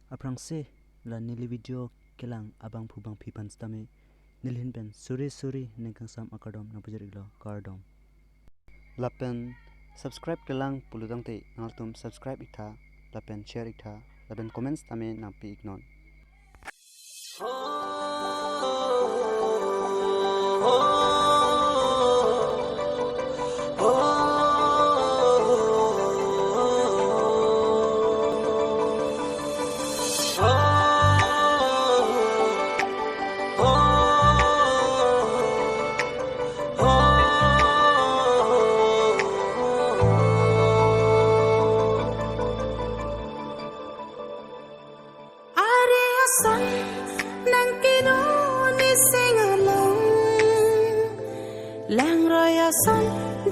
aprangse la nili video kelang abang phubang phipan stame nilhin pen suri nengkang sam akadom na pujariglo kardom lapen subscribe kelang puludang te ngaltum subscribe itha lapen share itha lapen comments tame napi ignon lang raya son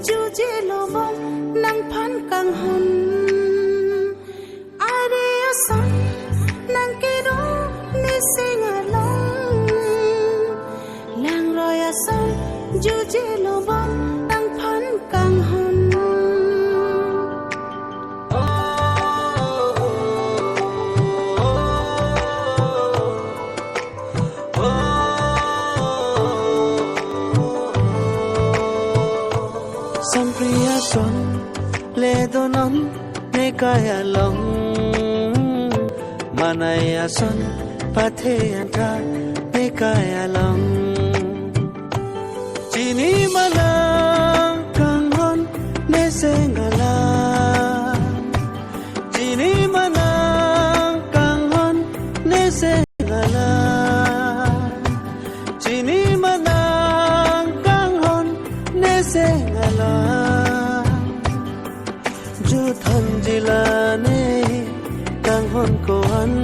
juje lobong nang phan kang hon are son nang kiro ni singalong lang raya son juje lobong nang phan kang hon Son priya son le donon ne kaya long manaya son pathe anta ne kaya long chini malang kang hon ne sengala chini malang kang hon ne sengala chini malang kang hon ne sengala जो थंजिला ने कांगहन को हन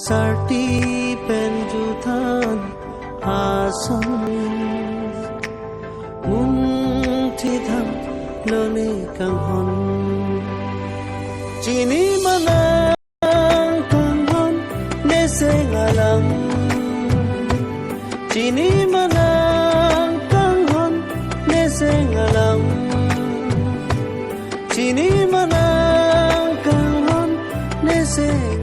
sarti penjutan ason mun thidam lone kanghon chini manang kanghon ne sengalang chini manang kanghon ne sengalang chini manang kanghon ne sengalang